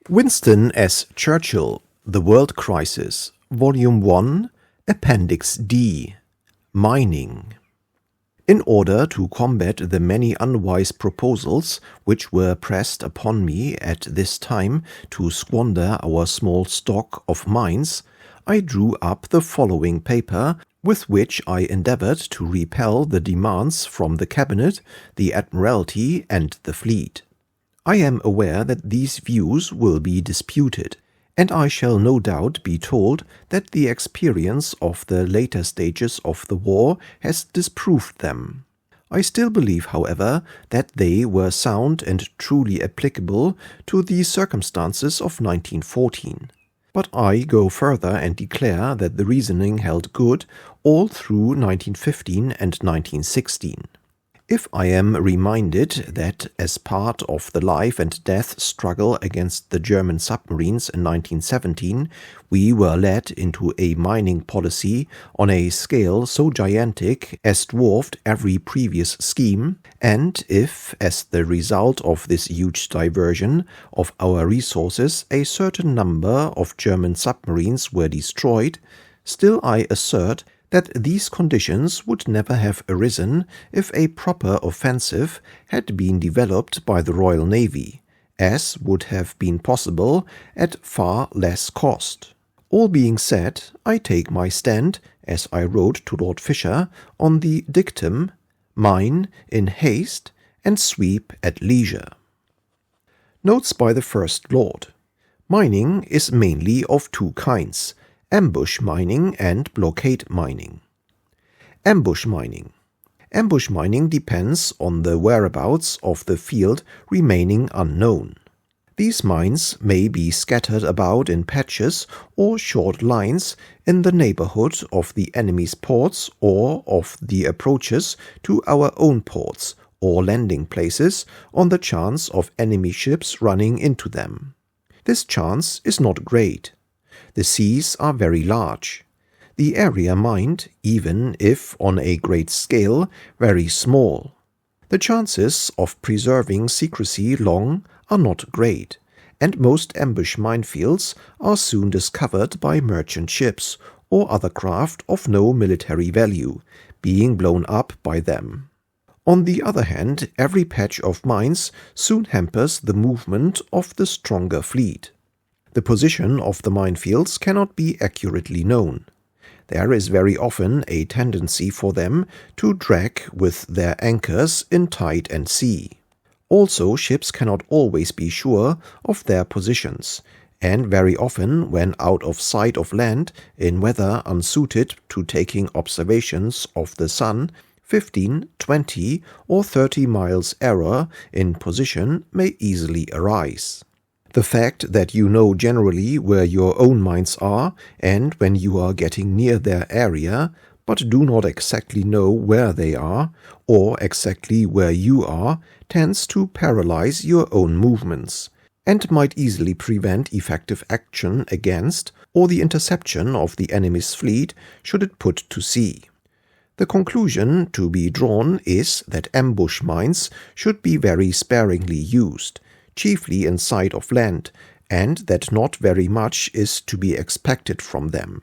Winston S. Churchill, The World Crisis, Volume 1, Appendix D, Mining. In order to combat the many unwise proposals which were pressed upon me at this time to squander our small stock of mines, I drew up the following paper, with which I endeavored to repel the demands from the Cabinet, the Admiralty, and the Fleet. I am aware that these views will be disputed, and I shall no doubt be told that the experience of the later stages of the war has disproved them. I still believe, however, that they were sound and truly applicable to the circumstances of 1914. But I go further and declare that the reasoning held good all through 1915 and 1916. If I am reminded that as part of the life and death struggle against the German submarines in 1917, we were led into a mining policy on a scale so gigantic as dwarfed every previous scheme, and if, as the result of this huge diversion of our resources, a certain number of German submarines were destroyed, still I assert that these conditions would never have arisen if a proper offensive had been developed by the Royal Navy, as would have been possible at far less cost. All being said, I take my stand, as I wrote to Lord Fisher, on the dictum, mine in haste and sweep at leisure. Notes by the First Lord. Mining is mainly of two kinds: ambush mining and blockade mining. Ambush mining. Ambush mining depends on the whereabouts of the field remaining unknown. These mines may be scattered about in patches or short lines in the neighborhood of the enemy's ports or of the approaches to our own ports or landing places on the chance of enemy ships running into them. This chance is not great. The seas are very large. The area mined, even if on a great scale, very small. The chances of preserving secrecy long are not great, and most ambush minefields are soon discovered by merchant ships or other craft of no military value, being blown up by them. On the other hand, every patch of mines soon hampers the movement of the stronger fleet. The position of the minefields cannot be accurately known. There is very often a tendency for them to drag with their anchors in tide and sea. Also, ships cannot always be sure of their positions, and very often, when out of sight of land in weather unsuited to taking observations of the sun, 15, 20, or 30 miles error in position may easily arise. The fact that you know generally where your own mines are and when you are getting near their area, but do not exactly know where they are or exactly where you are, tends to paralyze your own movements, and might easily prevent effective action against or the interception of the enemy's fleet should it put to sea. The conclusion to be drawn is that ambush mines should be very sparingly used, chiefly in sight of land, and that not very much is to be expected from them.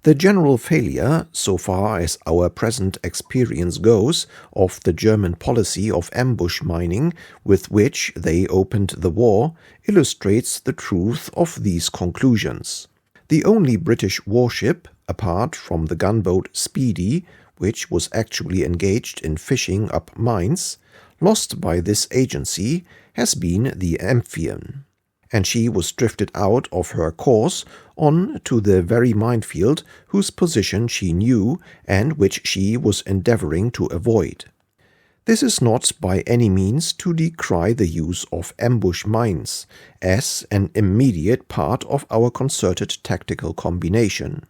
The general failure, so far as our present experience goes, of the German policy of ambush mining with which they opened the war, illustrates the truth of these conclusions. The only British warship, apart from the gunboat Speedy, which was actually engaged in fishing up mines, lost by this agency, has been the Amphion, and she was drifted out of her course on to the very minefield whose position she knew and which she was endeavoring to avoid. This is not by any means to decry the use of ambush mines as an immediate part of our concerted tactical combination.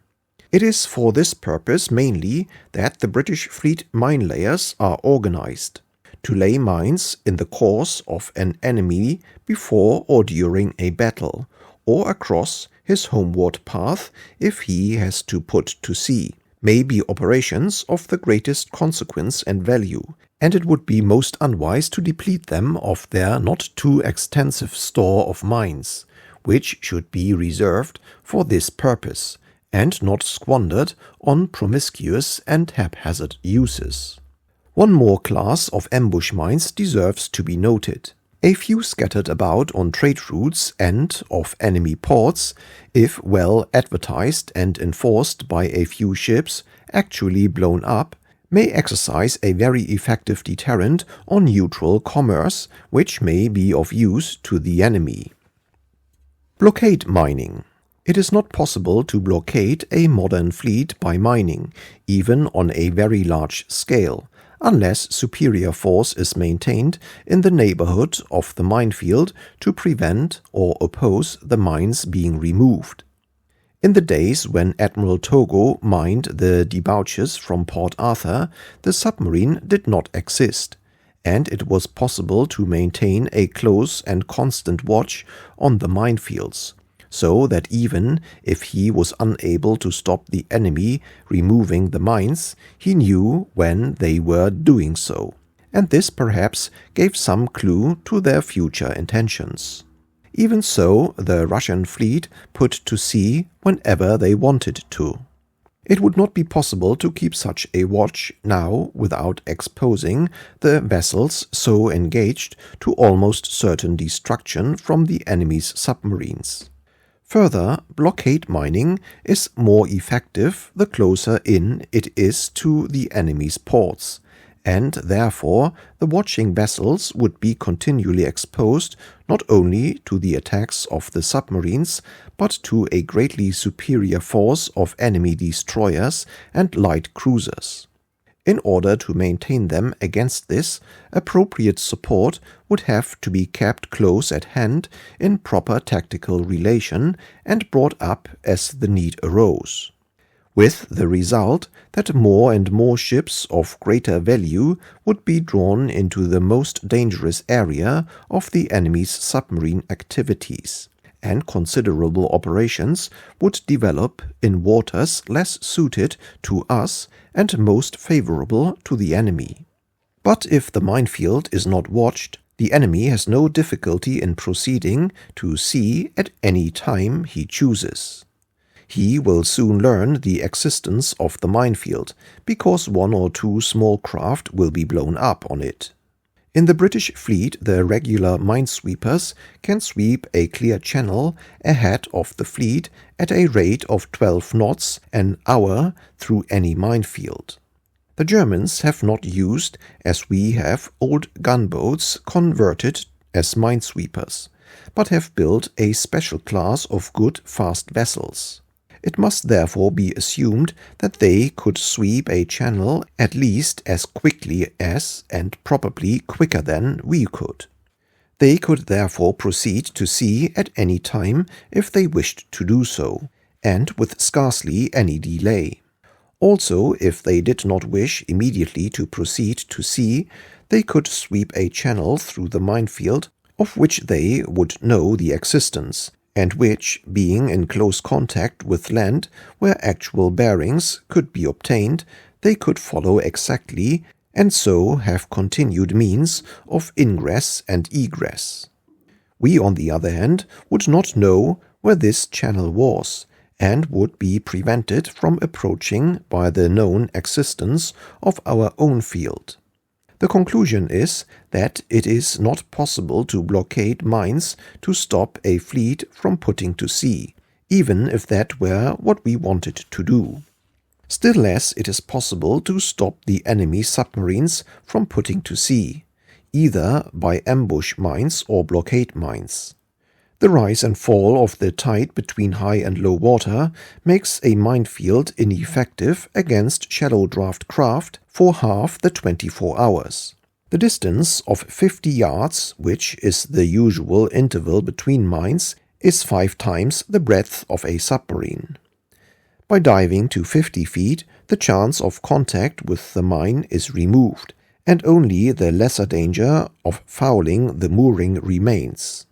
It is for this purpose mainly that the British fleet mine layers are organized, to lay mines in the course of an enemy before or during a battle, or across his homeward path if he has to put to sea, may be operations of the greatest consequence and value, and it would be most unwise to deplete them of their not too extensive store of mines, which should be reserved for this purpose and not squandered on promiscuous and haphazard uses. One more class of ambush mines deserves to be noted. A few scattered about on trade routes and off enemy ports, if well advertised and enforced by a few ships actually blown up, may exercise a very effective deterrent on neutral commerce, which may be of use to the enemy. Blockade mining. It is not possible to blockade a modern fleet by mining, even on a very large scale, unless superior force is maintained in the neighborhood of the minefield to prevent or oppose the mines being removed. In the days when Admiral Togo mined the debouches from Port Arthur, the submarine did not exist, and it was possible to maintain a close and constant watch on the minefields, so that even if he was unable to stop the enemy removing the mines, he knew when they were doing so, and this perhaps gave some clue to their future intentions. Even so, the Russian fleet put to sea whenever they wanted to. It would not be possible to keep such a watch now without exposing the vessels so engaged to almost certain destruction from the enemy's submarines. Further, blockade mining is more effective the closer in it is to the enemy's ports, and therefore the watching vessels would be continually exposed not only to the attacks of the submarines, but to a greatly superior force of enemy destroyers and light cruisers. In order to maintain them against this, appropriate support would have to be kept close at hand in proper tactical relation and brought up as the need arose, with the result that more and more ships of greater value would be drawn into the most dangerous area of the enemy's submarine activities, and considerable operations would develop in waters less suited to us and most favorable to the enemy. But if the minefield is not watched, the enemy has no difficulty in proceeding to sea at any time he chooses. He will soon learn the existence of the minefield, because one or two small craft will be blown up on it. In the British fleet, the regular minesweepers can sweep a clear channel ahead of the fleet at a rate of 12 knots an hour through any minefield. The Germans have not used, as we have, old gunboats converted as minesweepers, but have built a special class of good fast vessels. It must therefore be assumed that they could sweep a channel at least as quickly as, and probably quicker than, we could. They could therefore proceed to sea at any time if they wished to do so, and with scarcely any delay. Also, if they did not wish immediately to proceed to sea, they could sweep a channel through the minefield, of which they would know the existence, and which, being in close contact with land where actual bearings could be obtained, they could follow exactly, and so have continued means of ingress and egress. We, on the other hand, would not know where this channel was, and would be prevented from approaching by the known existence of our own field. The conclusion is that it is not possible to blockade mines to stop a fleet from putting to sea, even if that were what we wanted to do. Still less it is possible to stop the enemy submarines from putting to sea, either by ambush mines or blockade mines. The rise and fall of the tide between high and low water makes a minefield ineffective against shallow draft craft for half the 24 hours. The distance of 50 yards, which is the usual interval between mines, is 5 times the breadth of a submarine. By diving to 50 feet, the chance of contact with the mine is removed, and only the lesser danger of fouling the mooring remains.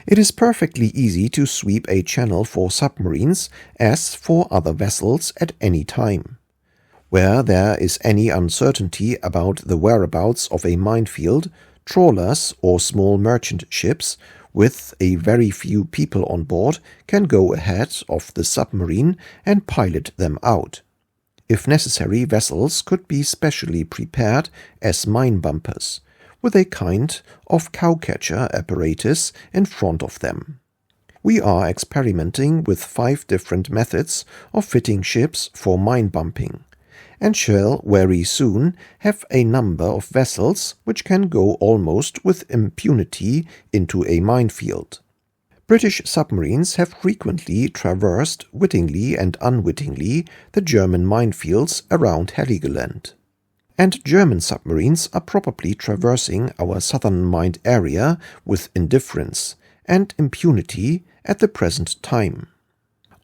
It is perfectly easy to sweep a channel for submarines as for other vessels at any time. Where there is any uncertainty about the whereabouts of a minefield, trawlers or small merchant ships with a very few people on board, can go ahead of the submarine and pilot them out. If necessary, vessels could be specially prepared as mine bumpers, with a kind of cowcatcher apparatus in front of them. We are experimenting with 5 different methods of fitting ships for mine bumping, and shall very soon have a number of vessels which can go almost with impunity into a minefield. British submarines have frequently traversed, wittingly and unwittingly, the German minefields around Heligoland. And German submarines are probably traversing our southern mined area with indifference and impunity at the present time.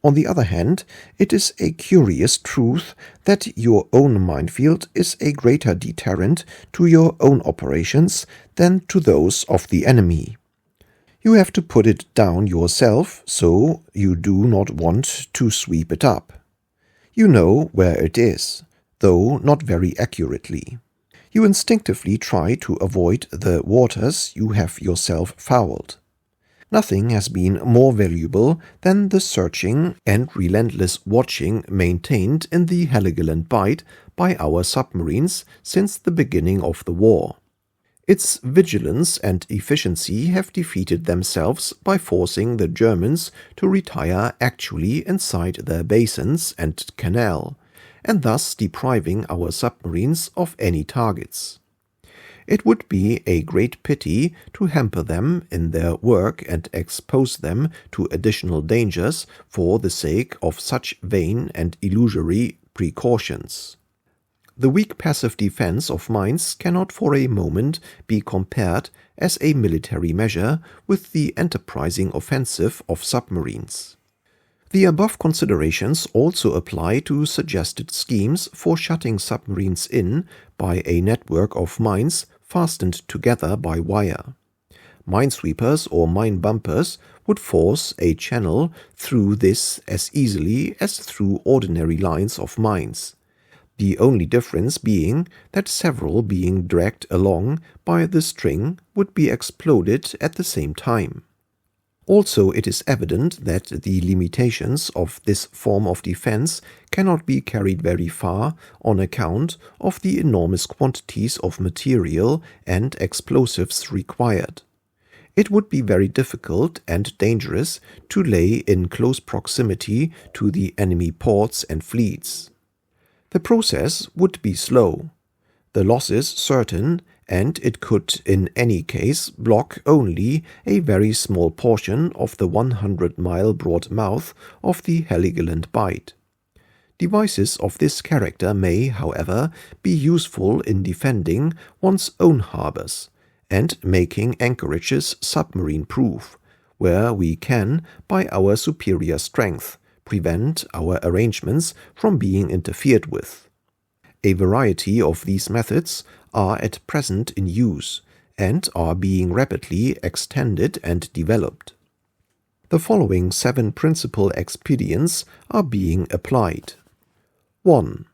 On the other hand, it is a curious truth that your own minefield is a greater deterrent to your own operations than to those of the enemy. You have to put it down yourself, so you do not want to sweep it up. You know where it is, though not very accurately. You instinctively try to avoid the waters you have yourself fouled. Nothing has been more valuable than the searching and relentless watching maintained in the Heligoland Bight by our submarines since the beginning of the war. Its vigilance and efficiency have defeated themselves by forcing the Germans to retire actually inside their basins and canal, and thus depriving our submarines of any targets. It would be a great pity to hamper them in their work and expose them to additional dangers for the sake of such vain and illusory precautions. The weak passive defense of mines cannot for a moment be compared as a military measure with the enterprising offensive of submarines. The above considerations also apply to suggested schemes for shutting submarines in by a network of mines fastened together by wire. Minesweepers or mine bumpers would force a channel through this as easily as through ordinary lines of mines, the only difference being that several being dragged along by the string would be exploded at the same time. Also, it is evident that the limitations of this form of defense cannot be carried very far on account of the enormous quantities of material and explosives required. It would be very difficult and dangerous to lay in close proximity to the enemy ports and fleets. The process would be slow, the losses certain, and it could in any case block only a very small portion of the 100-mile broad mouth of the Heligoland Bight. Devices of this character may, however, be useful in defending one's own harbors and making anchorages submarine-proof, where we can, by our superior strength, prevent our arrangements from being interfered with. A variety of these methods are at present in use and are being rapidly extended and developed. The following 7 principal expedients are being applied. 1.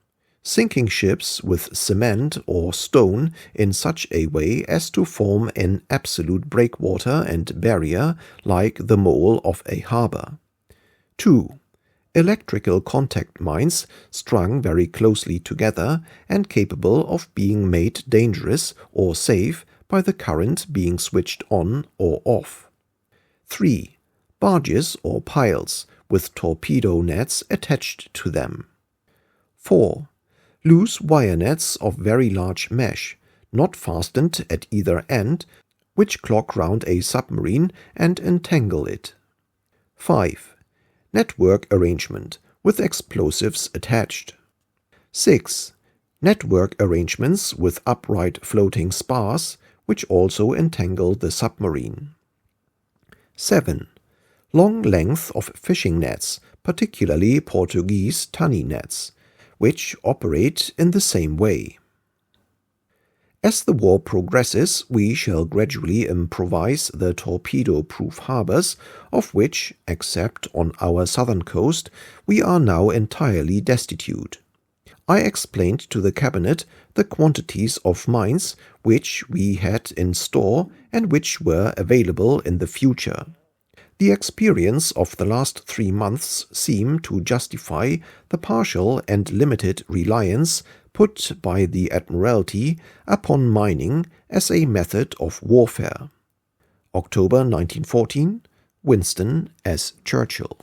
Sinking ships with cement or stone in such a way as to form an absolute breakwater and barrier like the mole of a harbor. 2. Electrical contact mines strung very closely together and capable of being made dangerous or safe by the current being switched on or off. 3. Barges or piles with torpedo nets attached to them. 4. Loose wire nets of very large mesh, not fastened at either end, which clog round a submarine and entangle it. 5. Network arrangement with explosives attached. 6. Network arrangements with upright floating spars, which also entangle the submarine. 7. Long length of fishing nets, particularly Portuguese tunny nets, which operate in the same way. As the war progresses, we shall gradually improvise the torpedo-proof harbors, of which, except on our southern coast, we are now entirely destitute. I explained to the Cabinet the quantities of mines which we had in store and which were available in the future. The experience of the last 3 months seemed to justify the partial and limited reliance put by the Admiralty upon mining as a method of warfare. October 1914, Winston as Churchill.